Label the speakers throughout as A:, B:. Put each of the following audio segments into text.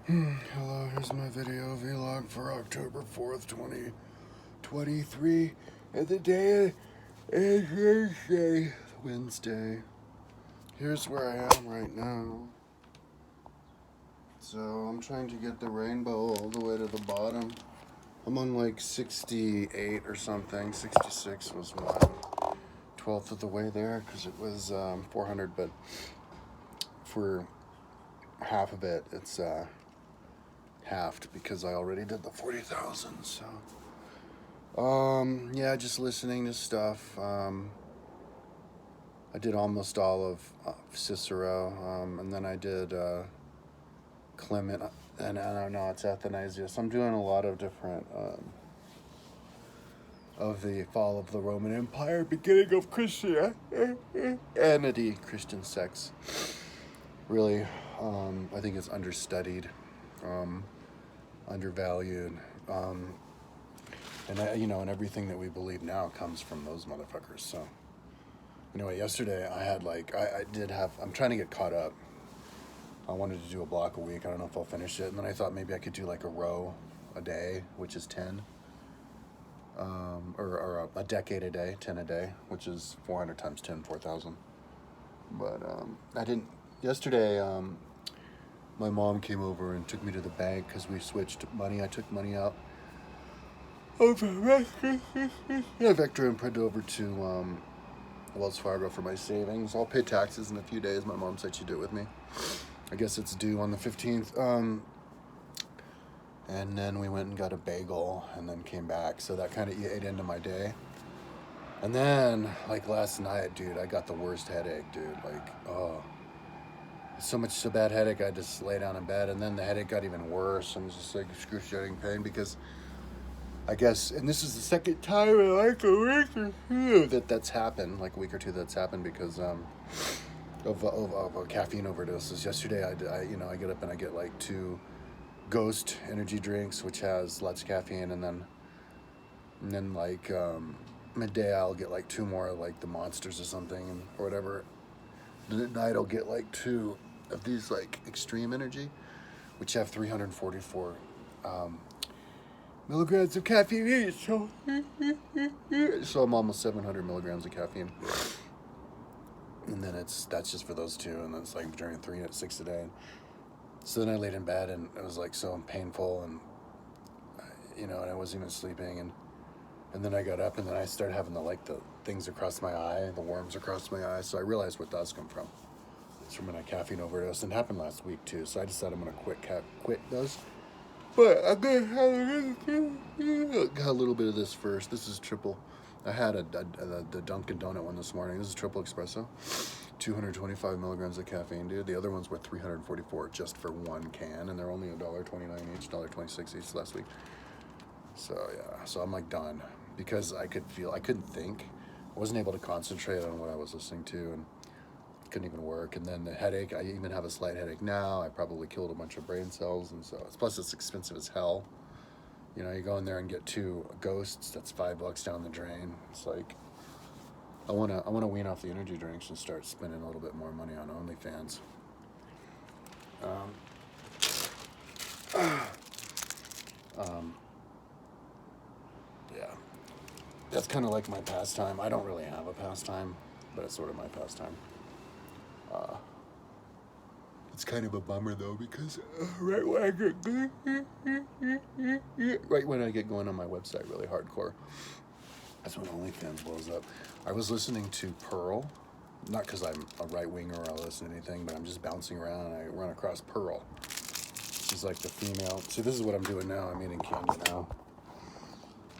A: Hello, here's my video vlog for October 4th, 2023. And the day is Wednesday. Here's where I am right now. So I'm trying to get the rainbow all the way to the bottom. I'm on like 68 or something. 66 was 1/12 of the way there because it was 400, but for half of it, it's halved because I already did the 40,000. So, yeah, just listening to stuff. I did almost all of Cicero, and then I did Clement, and I don't know, it's Athanasius. I'm doing a lot of different of the fall of the Roman Empire, beginning of Christianity, Christian sects. Really, I think it's understudied, undervalued, and and everything that we believe now comes from those motherfuckers. So, anyway, yesterday I had I'm trying to get caught up. I wanted to do a block a week. I don't know if I'll finish it, and then I thought maybe I could do like a row a day, which is 10. Or a decade a day, 10 a day, which is 400 times 10, 4,000. But I didn't. Yesterday, my mom came over and took me to the bank because we switched money. I took money out of Vector and put it over to Wells Fargo for my savings. I'll pay taxes in a few days. My mom said she'd do it with me. I guess it's due on the 15th. And then we went and got a bagel and then came back. So that kind of ate into my day. And then, like last night, dude, I got the worst headache, dude. Like, oh, so bad headache, I just lay down in bed. And then the headache got even worse. And it was just like excruciating pain because I guess, and this is the second time in like a week or two that's happened, like a week or two that's happened because of caffeine overdoses. Yesterday, I get up and I get like 2 Ghost energy drinks, which has lots of caffeine, and then like midday I'll get like 2 more, like the Monsters or something, or whatever. Then at night I'll get like 2 of these like extreme energy, which have 344 milligrams of caffeine each. So I'm almost 700 milligrams of caffeine. And then that's just for those 2, and then it's like during 3 at 6 a day. So then I laid in bed and it was like so painful, and and I wasn't even sleeping, and then I got up and then I started having the things across my eye, the worms across my eye. So I realized what those come from. It's from a caffeine overdose, and it happened last week too. So I decided I'm gonna quit those. But I'm gonna have a little bit of this first. This is triple. I had the Dunkin' Donut one this morning. This is triple espresso. 225 milligrams of caffeine, dude. The other ones were 344 just for 1 can, and they're only $1.29 each, $1.26 each last week. So yeah, so I'm like done because I couldn't think. I wasn't able to concentrate on what I was listening to, and couldn't even work. And then the headache, I even have a slight headache now. I probably killed a bunch of brain cells, and so plus it's expensive as hell. You go in there and get 2 Ghosts. That's $5 down the drain. It's like I wanna wean off the energy drinks and start spending a little bit more money on OnlyFans. Yeah, that's kind of like my pastime. I don't really have a pastime, but it's sort of my pastime. It's kind of a bummer though because right when I get going on my website really hardcore, that's when OnlyFans blows up. I was listening to Pearl, not because I'm a right winger or I listen to anything, but I'm just bouncing around and I run across Pearl. She's like the female. See, this is what I'm doing now. I'm eating candy now.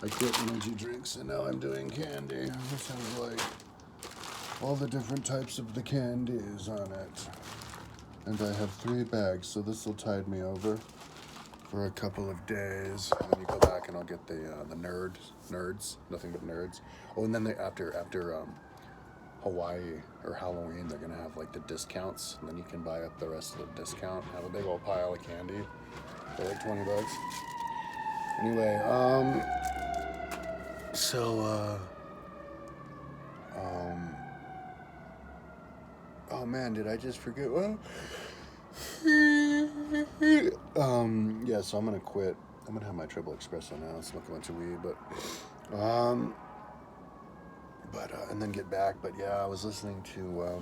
A: I quit energy drinks and now I'm doing candy. This has like all the different types of the candies on it. And I have 3 bags, so this will tide me over for a couple of days. And then you go back and I'll get the nerds, nothing but nerds. Oh, and then after Hawaii or Halloween, they're gonna have like the discounts, and then you can buy up the rest of the discount. Have a big old pile of candy for like $20. Anyway, oh man, did I just forget? Well, Yeah, so I'm gonna quit. I'm gonna have my triple espresso now, smoke a bunch of weed, and then get back. But yeah, I was listening to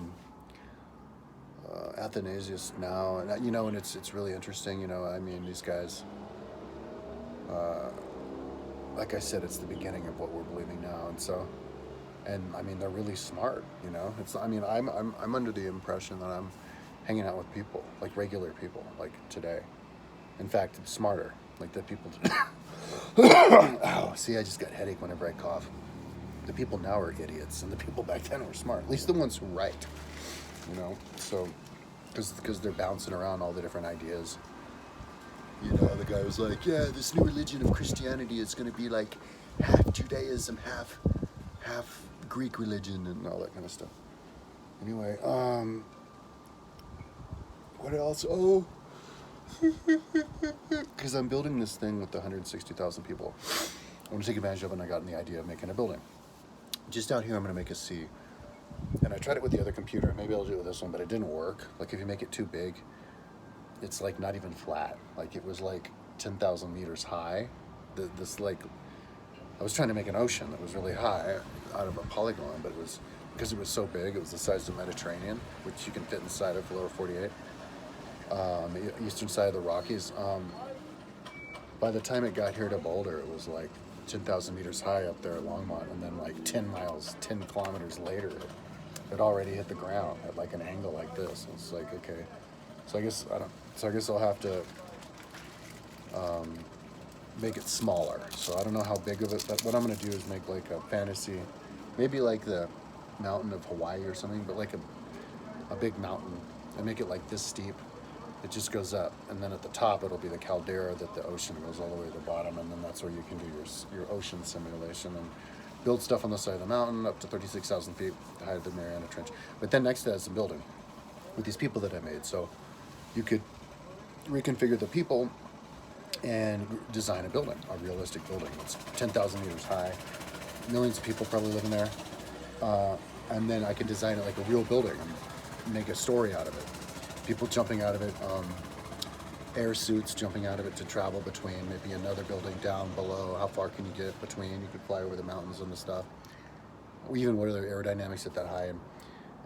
A: Athanasius now, and and it's really interesting. I mean, these guys, uh, like I said, it's the beginning of what we're believing now, and I mean, they're really smart. It's I mean, I'm under the impression that I'm hanging out with people, like regular people, like today. In fact, it's smarter, like the people today. Oh, see, I just got headache whenever I cough. The people now are idiots, and the people back then were smart. At least the ones who write, So, because they're bouncing around all the different ideas. The guy was like, "Yeah, this new religion of Christianity is going to be like half Judaism, half Greek religion, and all that kind of stuff." Anyway, what else? Oh, because I'm building this thing with the 160,000 people. I want to take advantage of it, and I got the idea of making a building. Just out here, I'm going to make a C. And I tried it with the other computer. Maybe I'll do it with this one, but it didn't work. Like, if you make it too big, it's, like, not even flat. Like, it was, like, 10,000 meters high. I was trying to make an ocean that was really high out of a polygon, but because it was so big, it was the size of the Mediterranean, which you can fit inside of the lower 48. The eastern side of the Rockies. By the time it got here to Boulder, it was like 10,000 meters high up there at Longmont, and then like 10 kilometers later, it already hit the ground at like an angle like this. It's like, okay, so I guess I'll have to make it smaller. So I don't know how big of it, but what I'm gonna do is make like a fantasy, maybe like the mountain of Hawaii or something, but like a big mountain, and make it like this steep. It just goes up, and then at the top it'll be the caldera that the ocean goes all the way to the bottom, and then that's where you can do your ocean simulation and build stuff on the side of the mountain up to 36,000 feet, the height of the Mariana Trench. But then next to that is a building with these people that I made. So you could reconfigure the people and design a building, a realistic building that's 10,000 meters high, millions of people probably living there, and then I could design it like a real building and make a story out of it. People jumping out of it, air suits jumping out of it to travel between maybe another building down below. How far can you get between? You could fly over the mountains and the stuff. Even what are the aerodynamics at that high?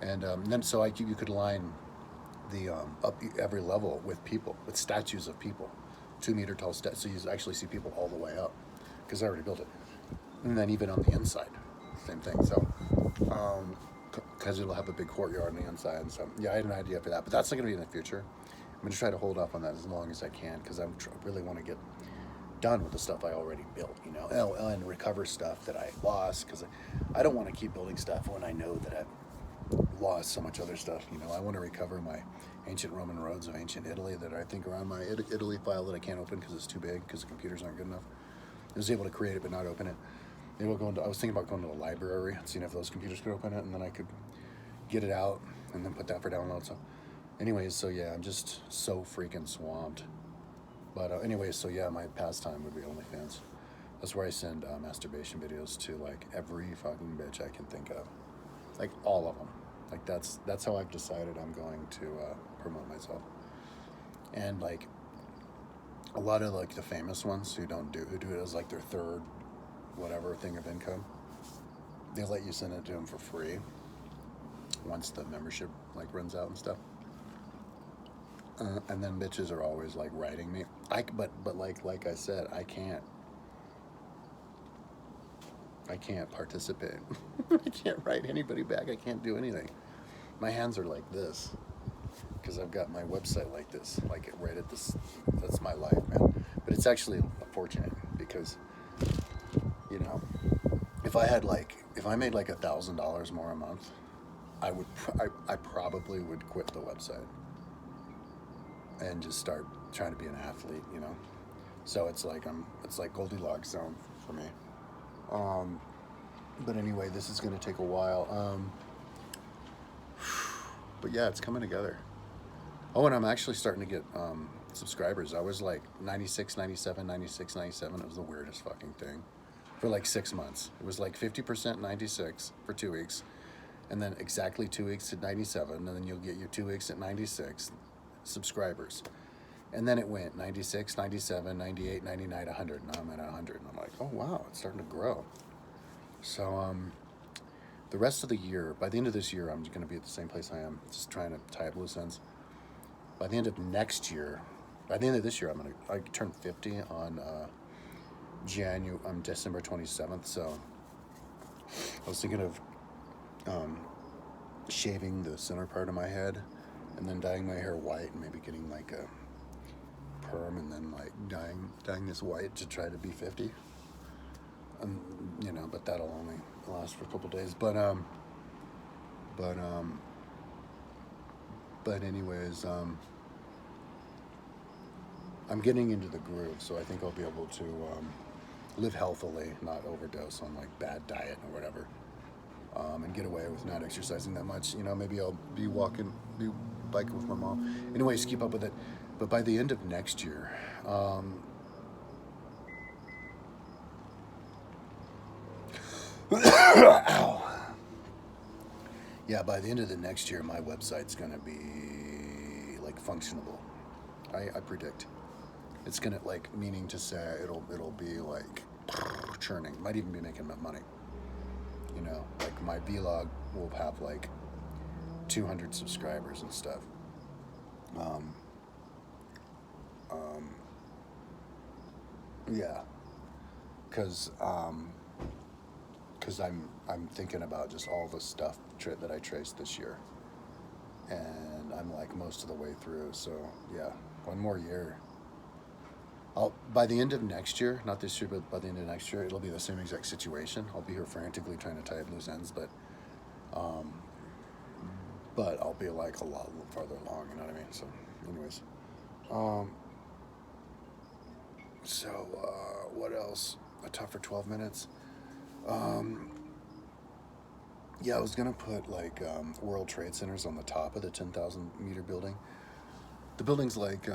A: And then so you could line the up every level with people, with statues of people, 2 meter tall statues. So you actually see people all the way up because I already built it. And then even on the inside, same thing. So. Because it'll have a big courtyard on the inside, and so yeah, I had an idea for that, but that's not going to be in the future. I'm going to try to hold off on that as long as I can because I really want to get done with the stuff I already built, and recover stuff that I lost because I don't want to keep building stuff when I know that I've lost so much other stuff. I want to recover my ancient Roman roads of ancient Italy that I think are on my Italy file that I can't open because it's too big because the computers aren't good enough. I was able to create it but not open it. I was thinking about going to a library and seeing if those computers could open it, and then I could get it out and then put that for download. So anyways, so yeah, I'm just so freaking swamped. But anyways, so yeah, my pastime would be OnlyFans. That's where I send masturbation videos to like every fucking bitch I can think of. Like all of them. Like that's how I've decided I'm going to promote myself. And like a lot of like the famous ones who do it as like their third whatever thing of income, they let you send it to them for free once the membership like runs out and stuff. And then bitches are always like writing me. But like I said, I can't participate. I can't write anybody back. I can't do anything. My hands are like this because I've got my website like this, like right at this. That's my life, man. But it's actually fortunate because if I made like $1,000 more a month, I probably would quit the website and just start trying to be an athlete, So it's like Goldilocks zone for me. But anyway, this is going to take a while. But yeah, it's coming together. Oh, and I'm actually starting to get subscribers. I was like 96, 97, 96, 97. It was the weirdest fucking thing. For like 6 months. It was like 50% 96 for 2 weeks, and then exactly 2 weeks at 97, and then you'll get your 2 weeks at 96 subscribers. And then it went 96, 97, 98, 99, 100. Now I'm at 100. And I'm like, oh, wow, it's starting to grow. So the rest of the year, by the end of this year, I'm going to be at the same place I am, just trying to tie up loose ends. By the end of next year, by the end of this year, I turn 50 on December 27th. So I was thinking of shaving the center part of my head and then dyeing my hair white and maybe getting like a perm and then like dyeing this white to try to be 50. You know, but that'll only last for a couple days. But anyways, I'm getting into the groove, so I think I'll be able to live healthily, not overdose on like bad diet or whatever, and get away with not exercising that much. You know, maybe I'll be biking with my mom. Anyways, keep up with it. But by the end of next year, ow. Yeah, by the end of the next year, my website's gonna be like functionable. I predict it's gonna, like, meaning to say it'll be like churning. Might even be making enough money. You know, like my vlog will have like 200 subscribers and stuff. Yeah, because I'm thinking about just all the stuff that I traced this year, and I'm like most of the way through. So yeah, one more year. By the end of next year, not this year, but by the end of next year, it'll be the same exact situation. I'll be here frantically trying to tie up loose ends, but I'll be like a lot farther along. You know what I mean? So, anyways, what else? I talked for 12 minutes. Yeah, I was gonna put like World Trade Centers on the top of the 10,000 meter building. The building's like,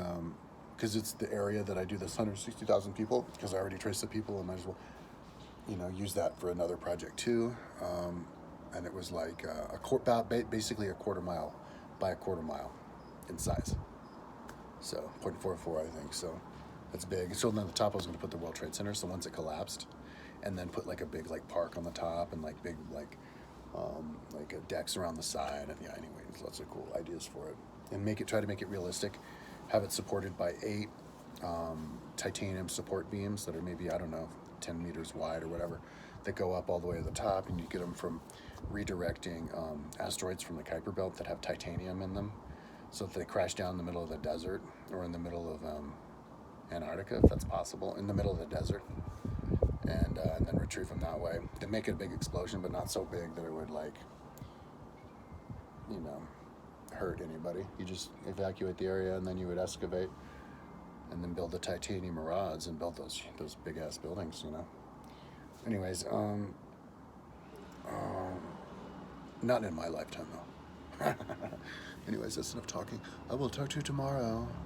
A: because it's the area that I do this 160,000 people, because I already traced the people, I might as well, you know, use that for another project too. And it was like basically a quarter mile by a quarter mile in size. So 0.44, I think. So that's big. So then on the top, I was going to put the World Trade Center, so once it collapsed, and then put like a big like park on the top and like big like decks around the side. And yeah, anyway, there's lots of cool ideas for it, and try to make it realistic. Have it supported by 8 titanium support beams that are maybe, I don't know, 10 meters wide or whatever, that go up all the way to the top, and you get them from redirecting asteroids from the Kuiper Belt that have titanium in them, so if they crash down in the middle of the desert or in the middle of Antarctica, if that's possible, in the middle of the desert, and then retrieve them that way. They make it a big explosion, but not so big that it would, like, you know, hurt anybody. You just evacuate the area, and then you would excavate and then build the titanium rods and build those big ass buildings, you know. Anyways, not in my lifetime though. Anyways, that's enough talking. I will talk to you tomorrow.